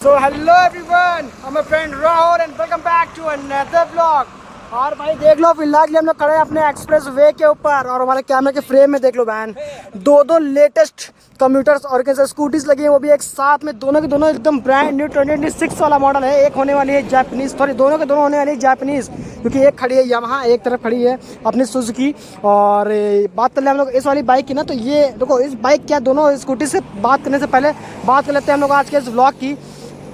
So hello everyone, I'm a friend Rahul and welcome back to another vlog। और भाई देख लो फिलहाल हम लोग खड़े हैं अपने एक्सप्रेस वे के ऊपर और हमारे कैमरे के फ्रेम में देख लो बैन दो लेटेस्ट कम्प्यूटर्स और कैसे स्कूटीज लगी हैं, वो भी एक साथ में दोनों के दोनों एकदम ब्रांड न्यू 2026 वाला मॉडल है। एक होने वाली है जापानीज, सॉरी दोनों के दोनों होने वाली है जापानीज, क्योंकि एक खड़ी है यामाहा, एक तरफ खड़ी है अपनी सुजुकी। और बात कर ले हम लोग इस वाली बाइक की ना, तो ये देखो इस बाइक क्या दोनों स्कूटी से बात करने से पहले बात कर लेते हैं हम लोग आज के इस व्लॉग की।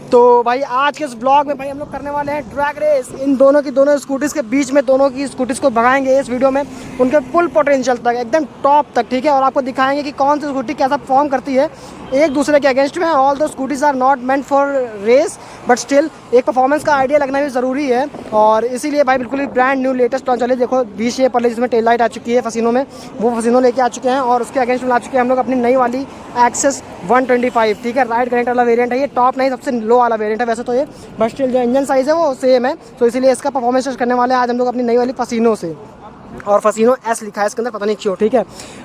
तो भाई आज के इस ब्लॉग में भाई हम लोग करने वाले हैं ड्रैग रेस इन दोनों की दोनों स्कूटीज़ के बीच में। दोनों की स्कूटीज़ को भगाएंगे इस वीडियो में उनके फुल पोटेंशियल तक, एकदम टॉप तक, ठीक है। और आपको दिखाएंगे कि कौन सी स्कूटी कैसा परफॉर्म करती है एक दूसरे के अगेंस्ट में। ऑल दो scooties are not meant for race but still एक परफॉर्मेंस का आइडिया लगना भी ज़रूरी है। और इसीलिए भाई बिल्कुल ही ब्रांड न्यू लेटेस्ट लॉन्च वाली देखो वी शेप वाली, जिसमें टेल लाइट आ चुकी है फसीनों में, वो फसीनों लेके आ चुके हैं। और उसके अगेंस्ट में ला चुके हैं हम लोग अपनी नई वाली एक्सेस 125, ठीक है। राइट कनेक्ट वाला वेरिएंट है ये, टॉप नहीं सबसे लो वाला वेरिएंट है वैसे तो ये, बट स्टिल जो इंजन साइज़ है वो सेम है। तो इसीलिए इसका परफॉर्मेंस टेस्ट करने वाले हैं आज हम लोग अपनी नई वाली फसीनों से। और फसीनो एस लिखा है इसके अंदर, पता नहीं क्यों, ठीक है।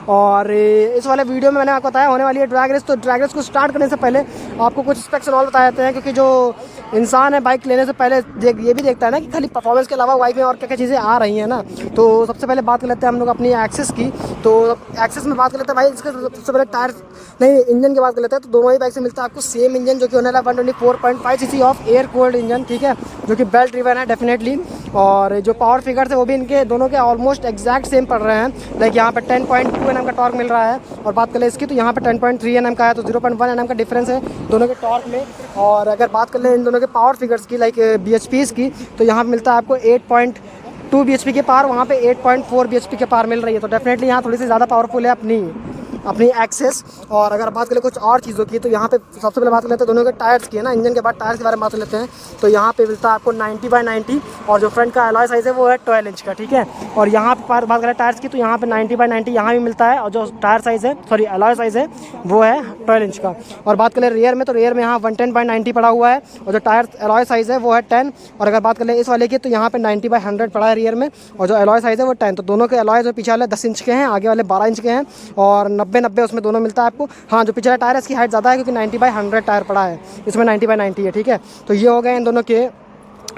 और इस वाले वीडियो में मैंने आपको बताया होने वाली है ड्रैग रेस। तो ड्रैग रेस को स्टार्ट करने से पहले आपको कुछ स्पेक्स और बता देते हैं, क्योंकि जो इंसान है बाइक लेने से पहले ये भी देखता है ना कि खाली परफॉर्मेंस के अलावा बाइक में और क्या क्या चीज़ें आ रही हैं ना। तो सबसे पहले बात कर लेते हैं हम लोग अपनी एक्सेस की। तो एक्सेस में बात कर लेते हैं भाई, इसके सबसे पहले टायर नहीं इंजन की बात कर लेते हैं। तो दोनों ही बाइक से मिलता है आपको सेम इंजन, जो कि होने वाला 124.5 CC of air cooled engine, ठीक है, जो कि बेल्ट ड्रिवन है डेफिनेटली। और जो पावर फिगर्स है वो भी इनके दोनों के ऑलमोस्ट एग्जैक्ट सेम पड़ रहे हैं। लाइक यहाँ पे 10.2 Nm का टॉर्क मिल रहा है। और बात करें इसकी तो यहाँ पे 10.3 Nm का है, तो 0.1 Nm का डिफरेंस है दोनों के टॉर्क में। और अगर बात कर लें इन दोनों के पावर फिगर्स की, लाइक BHPs की, तो यहाँ पे मिलता है आपको 8.2 BHP के पार, वहाँ पे 8.4 BHP के पार मिल रही है। तो डेफिनेटली यहाँ थोड़ी सी ज़्यादा पावरफुल है अपनी एक्सेस। और अगर बात करें कुछ और चीज़ों की, तो यहाँ पे सबसे पहले बात कर लेते हैं दोनों के टायर्स की है ना, इंजन के बाद टायर्स के बारे में बात कर लेते हैं। तो यहाँ पे मिलता है आपको 90/90 और जो फ्रंट का अलॉय साइज़ है वो है 12 इंच का, ठीक है। और यहाँ पे बात करें टायर्स की, तो यहाँ पे 90/90 यहाँ भी मिलता है, और जो टायर साइज़ है सॉरी अलॉय साइज़ है वो है 12 इंच का। और बात करें रियर में, तो रियर में यहाँ 110/90 पड़ा हुआ है, और जो टायर अलॉय साइज़ है वो है 10। और अगर बात कर लें इस वाले की, तो यहाँ पे 90/100 पड़ा है रियर में, और जो अलॉय साइज़ है वो 10। तो दोनों के अलॉय जो पीछे वाले 10 इंच के हैं, आगे वाले 12 इंच के हैं, और 90 उसमें दोनों मिलता है आपको। हाँ, जो पिछला टायर है इसकी हाइट ज़्यादा है, क्योंकि 90/100 टायर पड़ा है, इसमें 90/90 है, ठीक है। तो ये हो गए इन दोनों के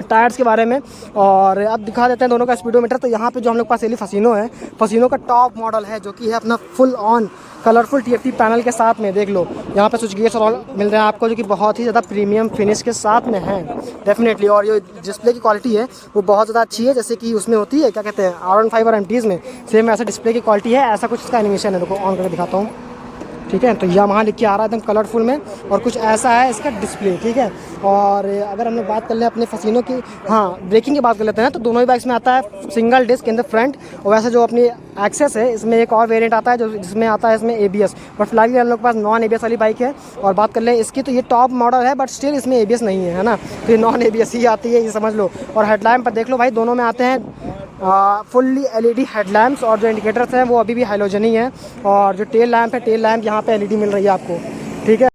टायर्स के बारे में। और अब दिखा देते हैं दोनों का स्पीडोमीटर। तो यहाँ पे जो हम लोग पास एली फसीनो है, फसीनो का टॉप मॉडल है, जो कि है अपना full on colourful TFT panel के साथ में। देख लो यहाँ पे स्विच गियर्स और मिल रहे हैं आपको, जो कि बहुत ही ज़्यादा प्रीमियम फिनिश के साथ में है डेफिनेटली। और ये डिस्प्ले की क्वालिटी है वो बहुत ज़्यादा अच्छी है, जैसे कि उसमें होती है क्या कहते हैं R15 और MTs में सेम ऐसा डिस्प्ले की क्वालिटी है, ऐसा कुछ इसका एनिमेशन है। देखो ऑन करके दिखाता हूँ, ठीक है। तो यामाहा लिख के आ रहा है एकदम कलरफुल में, और कुछ ऐसा है इसका डिस्प्ले, ठीक है। और अगर हम लोग बात कर लें अपने फसीनों की, हाँ ब्रेकिंग की बात कर लेते हैं, तो दोनों ही बाइक्स में आता है single disc in the front. और वैसे जो अपनी एक्सेस है इसमें एक और वेरिएंट आता है जो जिसमें आता है इसमें ABS, बट फिलहाल हम लोग के पास नॉन ABS वाली बाइक है। और बात कर लें इसकी, तो ये टॉप मॉडल है बट स्टिल इसमें ABS नहीं है ना, तो ये नॉन ABS ही आती है, ये समझ लो। और हेडलैम्प पर देख लो भाई, दोनों में आते हैं फुल्ली LED हेडलैम्प्स, और जो इंडिकेटर्स हैं वो अभी भी हाइलोजन ही है। और जो टेल लैंप है, टेल लैंप यहाँ पे LED मिल रही है आपको, ठीक है।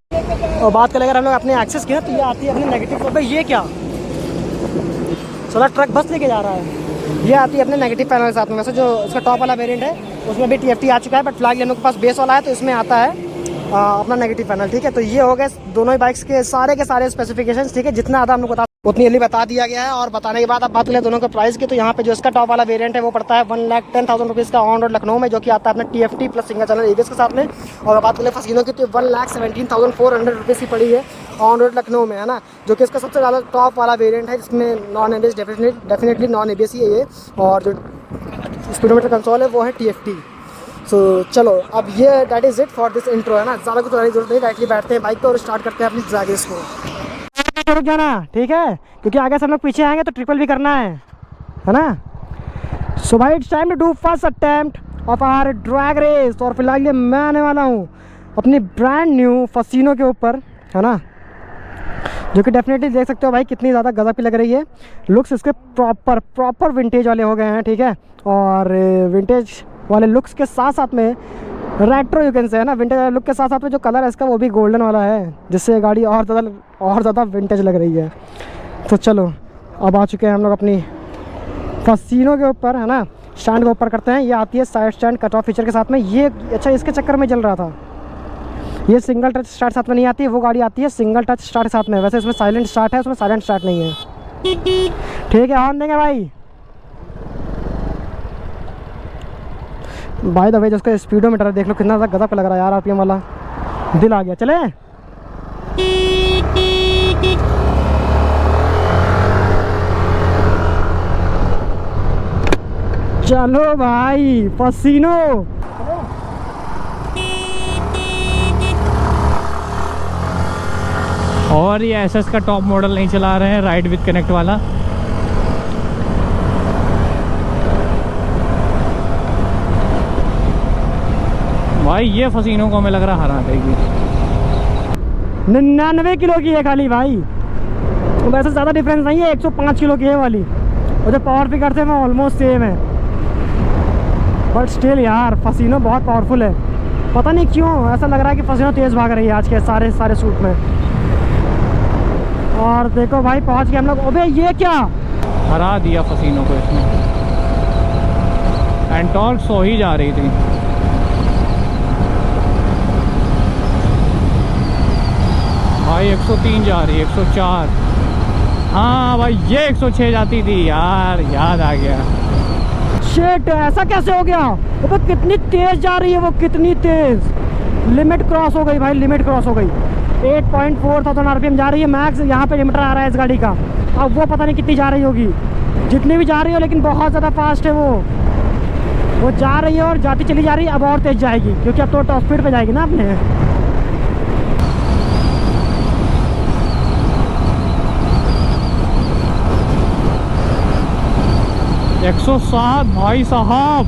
और बात करें अगर हम लोग अपने एक्सेस की ना, तो ये आती है अपने नेगेटिव पे। ये क्या सोलर ट्रक बस लेके जा रहा है, ये आती है अपने नेगेटिव पैनल के साथ में। वैसे जो इसका टॉप वाला वेरिएंट है उसमें भी TFT आ चुका है, बट फिलहाल हम लोग के पास बेस वाला है, तो इसमें आता है अपना नेगेटिव पैनल, ठीक है। तो ये हो गए दोनों ही बाइक्स के सारे स्पेसिफिकेशंस, ठीक है। जितना ज़्यादा हम लोग उतनी जल्दी बता दिया गया है। और बताने के बाद अब बात करें दोनों के प्राइस की, तो यहाँ पे जो इसका टॉप वाला वेरिएंट है वो पड़ता है 1,10,000 रुपीज़ का ऑन रोड लखनऊ में, जो कि आता है अपने TFT plus single channel ABS के साथ में। और बात करें फसीनों की, तो 1,17,400 रुपीज़ की पड़ी है ऑन रोड लखनऊ में, है ना, जो कि इसका सबसे ज़्यादा टॉप वाला वेरिएंट है, जिसमें non ABS definitely non ABS ही है ये। और जो स्पीडोमीटर कंसोल है वो है TFT। सो चलो अब ये that is it for this intro, है ना, ज़्यादा कुछ करने की जरूरत नहीं, डायरेक्टली बैठते हैं बाइक पर और स्टार्ट करते हैं अपनी ड्रैग रेस को। रुक जाना, ठीक है, क्योंकि आगे से हम लोग पीछे आएंगे तो ट्रिपल भी करना है ना। सो भाई it's time to do first attempt of our drag race. और फिलहाल ये मैं आने वाला हूँ अपनी ब्रांड न्यू फसीनो के ऊपर, है ना, जो कि डेफिनेटली देख सकते हो भाई कितनी ज़्यादा गजब की लग रही है। लुक्स इसके प्रॉपर विंटेज वाले हो गए हैं, ठीक है। और विंटेज वाले लुक्स के साथ साथ में रेट्रो यू कैन से, है ना, विंटेज लुक के साथ साथ में जो कलर है इसका वो भी गोल्डन वाला है, जिससे गाड़ी और ज़्यादा विंटेज लग रही है। तो चलो अब आ चुके हैं हम लोग अपनी फसीनो के ऊपर, है ना, स्टैंड के ऊपर करते हैं। ये आती है side stand cut off feature के साथ में। ये अच्छा इसके चक्कर में चल रहा था, ये सिंगल टच स्टार्ट साथ में नहीं आती है, वो गाड़ी आती है सिंगल टच स्टार्ट साथ में। वैसे इसमें साइलेंट स्टार्ट है, उसमें साइलेंट स्टार्ट नहीं है। ठीक है, हॉर्न देंगे भाई। बाय द वे जिसका स्पीडोमीटर देख लो कितना ज़्यादा गजब लग रहा है यार, आरपीएम वाला। दिल आ गया। चले चलो भाई, पसीनो। और ये एसएस का टॉप मॉडल नहीं चला रहे हैं, राइड विद कनेक्ट वाला। भाई ये फसीनों को हमें लग रहा हरा देगी। 99 किलो की है खाली भाई, वैसे ज़्यादा डिफरेंस नहीं है। 105 किलो की है वाली, और जो पावर फिगर थे वो ऑलमोस्ट सेम है। बट स्टिल यार फसीनो बहुत पावरफुल है। पता नहीं क्यों ऐसा लग रहा है कि फसीनो तेज़ भाग रही है आज के सारे सूट में। और देखो भाई पहुंच गए हम लोग। अबे ये क्या, हरा दिया फसीनों को इसमें। एंड टॉर्क सो ही जा रही थी। भाई 103 जा रही है, 104। हाँ भाई ये 106 जाती थी यार, याद आ गया। शिट, ऐसा कैसे हो गया? अबे कितनी तेज जा रही है वो, कितनी तेज। लिमिट क्रॉस हो गई भाई, लिमिट क्रॉस हो गई। 8.4000 आरपीएम जा रही है मैक्स। यहाँ पे लिमिटर आ रहा है इस गाड़ी का। अब वो पता नहीं कितनी जा रही होगी, जितनी भी जा रही हो, लेकिन बहुत ज़्यादा फास्ट है वो जा रही है और जाती चली जा रही है। अब और तेज जाएगी क्योंकि अब तो टॉप स्पीड पे जाएगी ना अपने। 107 भाई साहब।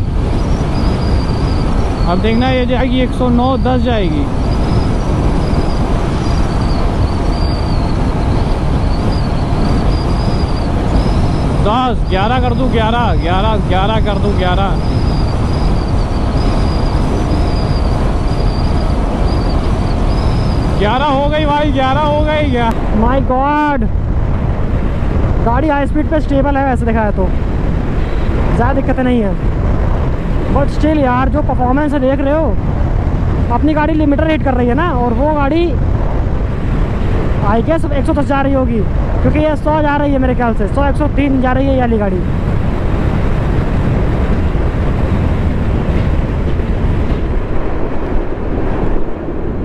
अब देखना ये जाएगी 109, 10 जाएगी। दस 11 कर दूं, 11 कर दूं, 11। हो गई भाई, 11 हो गई। माय गॉड, गाड़ी हाई स्पीड पे स्टेबल है वैसे देखा है तो, ज़्यादा दिक्कतें नहीं है। बट स्टिल यार जो परफॉर्मेंस है देख रहे हो, अपनी गाड़ी लिमिटर हिट कर रही है ना, और वो गाड़ी आई गेस 110 जा रही होगी, क्योंकि ये 100 जा रही है मेरे ख्याल से। 100 103 जा रही है ये वाली गाड़ी।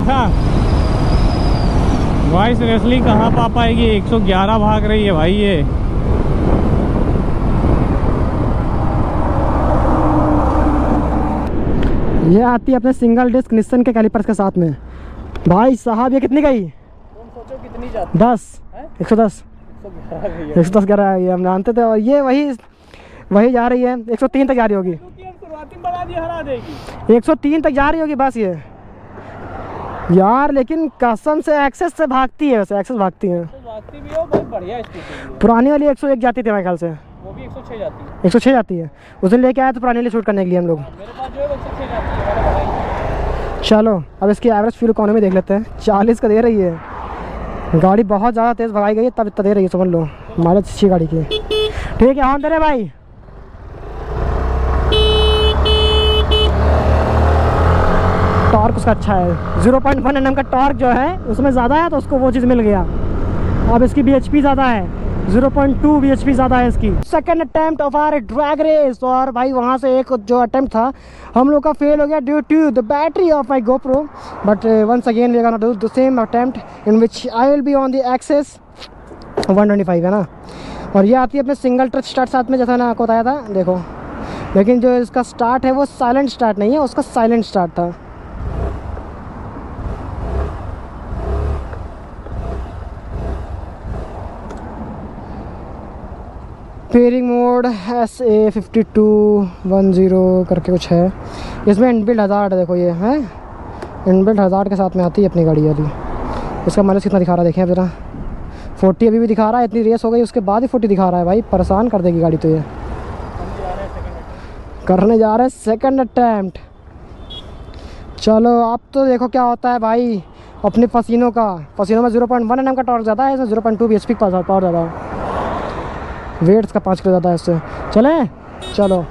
हाँ भाई सीरियसली कहाँ पा पाएगी, 111 भाग रही है भाई ये। ये आती है अपने सिंगल डिस्क निस्सन के कैलिपर्स के साथ में। भाई साहब ये कितनी गई? तुम सोचो कितनी जाती? 10 110 110 11 ये हम जानते थे। और ये वही जा रही है, 103 तक जा रही होगी। 103 तक जा रही होगी बस ये यार। लेकिन कसम से एक्सेस से भागती है, वैसे एक्सेस भागती है। भागती भी हो भाई, बढ़िया स्पीड। पुरानी वाली 101 जाती थी मेरे ख्याल से, वो भी 106 जाती है। 106 जाती है। उस दिन लेके आए तो पुरानी वाली शूट करने के लिए हम लोग। मेरे पास जो है 106 जाती है, मैंने बढ़ाई। चलो अब इसकी एवरेज फ्यूल इकोनॉमी देख लेते हैं। 40 का दे रही है गाड़ी, बहुत ज़्यादा तेज़ भगाई गई है तब इतना दे रही है, समझ लो माइलेज अच्छी गाड़ी की। ठीक है हॉर्न दे रहे भाई। टॉर्क उसका अच्छा है, 0.1 Nm का टॉर्क जो है उसमें ज़्यादा है, तो उसको वो चीज़ मिल गया। अब इसकी BHP ज़्यादा है, 0.2 BHP ज़्यादा है इसकी। Second attempt of our drag race. और भाई वहाँ से एक जो अटेम्प्ट था हम लोग का फेल हो गया due to the battery of my GoPro। But once again we are gonna do the same attempt in which I will be on the Access 125 है ना। और ये आती है अपने सिंगल टच स्टार्ट साथ में, जैसा मैंने आपको बताया था देखो। लेकिन जो इसका स्टार्ट है वो साइलेंट स्टार्ट नहीं है, उसका साइलेंट स्टार्ट था। पेयरिंग मोड SA5210 करके कुछ है इसमें। इनबिल्ट हज़ार्ड देखो ये है, इनबिल्ट हज़ार्ड के साथ में आती है अपनी गाड़ी वाली। इसका माइलेज कितना दिखा रहा है देखें अब जरा। 40 अभी भी दिखा रहा है, इतनी रेस हो गई उसके बाद ही 40 दिखा रहा है भाई। परेशान कर देगी गाड़ी तो ये। करने जा रहे हैं सेकंड अटैम्प्ट। चलो अब तो देखो क्या होता है भाई। अपने पसीनों में 0.1 Nm का टॉर्क ज़्यादा है, इसमें 0.2 BHP का पावर ज़्यादा है। वेट्स का 5 किलो ज़्यादा है इससे। चलें चलो।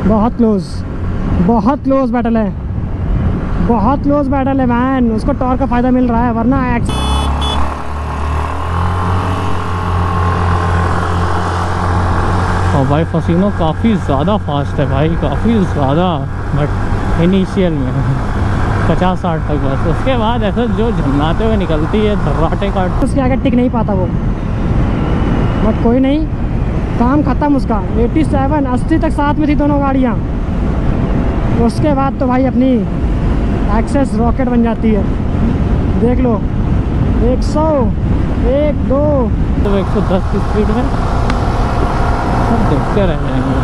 बहुत क्लोज बैटल है, बहुत क्लोज बैटल है मैन। उसको टॉर्क का फ़ायदा मिल रहा है, वरना और भाई फसीनो काफ़ी ज़्यादा फास्ट है भाई, काफ़ी ज़्यादा। बट इनिशियल में 50-60 तक बस, उसके बाद ऐसा जो झन्नाते हुए निकलती है धर्राटे काट, उसके आगे टिक नहीं पाता वो। बट कोई नहीं, काम ख़त्म उसका। 87-80 तक साथ में थी दोनों गाड़ियाँ। उसके बाद तो भाई अपनी एक्सेस रॉकेट बन जाती है। देख लो 100, 1, 2 तो 110 की स्पीड में सब देखते रह जाएंगे।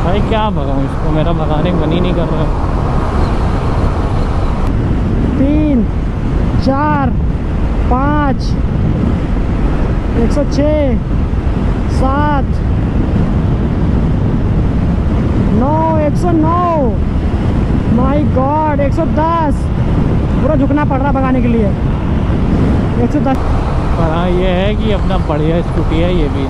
भाई क्या भगाऊं इसको, मेरा भगाने का मन ही नहीं कर रहा। 3, 4, 5, 106, 7, 9, 109, माय गॉड 110। पूरा झुकना पड़ रहा भगाने के लिए। 110। पर हाँ ये है कि अपना बढ़िया स्कूटी है ये भी,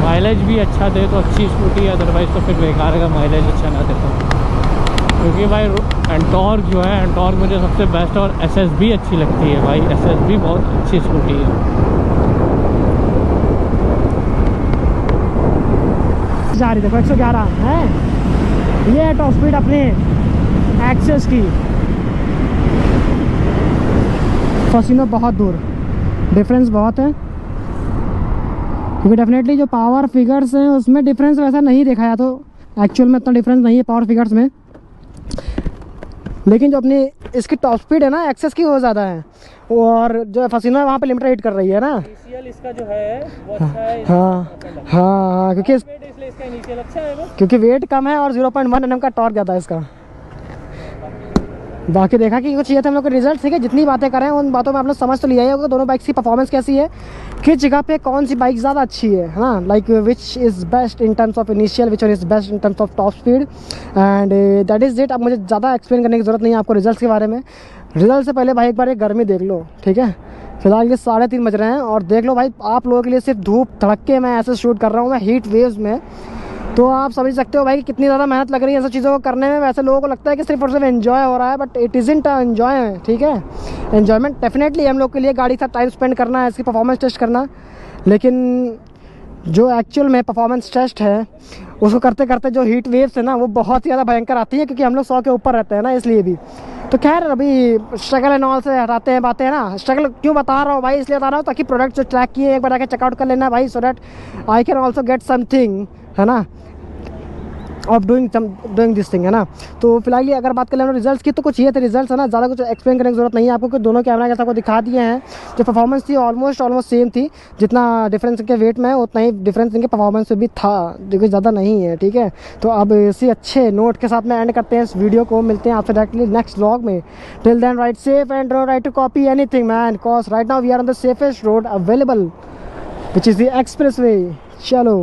माइलेज भी अच्छा दे तो अच्छी स्कूटी है, अदरवाइज़ तो फिर बेकार का माइलेज अच्छा ना दे तो। क्योंकि भाई एंटॉर्क जो है, एंटॉर्क मुझे सबसे बेस्ट, और एसएस भी अच्छी लगती है भाई, एसएस भी बहुत अच्छी स्कूटी है। जा रही देखो 111 है, ये है टॉप स्पीड अपने एक्सेस की। फसीनो बहुत दूर, डिफरेंस बहुत है। क्योंकि डेफिनेटली जो पावर फिगर्स हैं उसमें डिफरेंस वैसा नहीं देखा है, तो एक्चुअल में इतना डिफरेंस नहीं है पावर फिगर्स में। लेकिन जो अपनी इसकी टॉप स्पीड है ना एक्सेस की, वो ज़्यादा है। और जो फसीनो है वहाँ पे लिमिट हिट कर रही है ना। इनिशियल इसका जो है वो अच्छा है। हाँ हाँ, क्योंकि इसलिए इसका इनिशियल अच्छा है बस। क्योंकि वेट कम है और 0.1 Nm का टॉर्क ज़्यादा है इसका। बाकी देखा कि कुछ ये थे हम लोग के रिजल्ट, ठीक है। जितनी बातें करें उन बातों में आप लोग समझ तो लिया ही होगा दोनों बाइक्स की परफॉर्मेंस कैसी है, किस जगह पे कौन सी बाइक ज़्यादा अच्छी है, हाँ। Like which is best in terms of initial, which one is best in terms of top speed, and that is it. अब मुझे ज़्यादा एक्सप्लेन करने की ज़रूरत नहीं है आपको रिजल्ट के बारे में। रिजल्ट से पहले भाई एक बार एक गर्मी देख लो, ठीक है। फिलहाल ये 3:30 बज रहे हैं और देख लो भाई, आप लोगों के लिए सिर्फ धूप धड़के मैं ऐसे शूट कर रहा हूँ मैं हीट वेव्स में। तो आप समझ सकते हो भाई कि कितनी ज़्यादा मेहनत लग रही है ऐसी चीज़ों को करने में। वैसे लोगों को लगता है कि सिर्फ और सिर्फ एंजॉय हो रहा है, बट इट इज़ंट एंजॉय है, ठीक है। एंजॉयमेंट डेफिनेटली हम लोग के लिए गाड़ी के साथ टाइम स्पेंड करना है, इसकी परफॉर्मेंस टेस्ट करना, लेकिन जो एक्चुअल में परफॉर्मेंस टेस्ट है उसको करते करते जो हीट वेव्स है ना वो बहुत ही ज़्यादा भयंकर आती है, क्योंकि हम लोग 100 के ऊपर रहते हैं ना, इसलिए भी। तो खैर अभी स्ट्रगल एंड ऑल से हटाते हैं बातें, है ना। स्ट्रगल क्यों बता रहा हूँ भाई, इसलिए बता रहा हूँ ताकि प्रोडक्ट जो ट्रैक किए एक बार आके चेकआउट कर लेना भाई, so that I can also get something, है ना, ऑफ डूइंग दिस थिंग, है ना। तो फिलहाल ये अगर बात कर लें रिजल्ट्स की, तो कुछ ये थे रिजल्ट्स, है ना। ज़्यादा कुछ एक्सप्लेन करने की जरूरत नहीं है आपको, कि दोनों कैमरा के साथ आपको दिखा दिए हैं। जो परफॉर्मेंस थी ऑलमोस्ट सेम थी, जितना डिफरेंस इनके वेट में है उतना ही डिफरेंस इनके परफॉर्मेंस में भी था, जो कि ज़्यादा नहीं है, ठीक है। तो अब इसी अच्छे नोट के साथ में एंड करते हैं इस वीडियो को। मिलते हैं आपसे डायरेक्टली नेक्स्ट व्लॉग में। Till then ride safe and don't try to copy anything man, because right now we are on the safest road available, which is the expressway. चलो।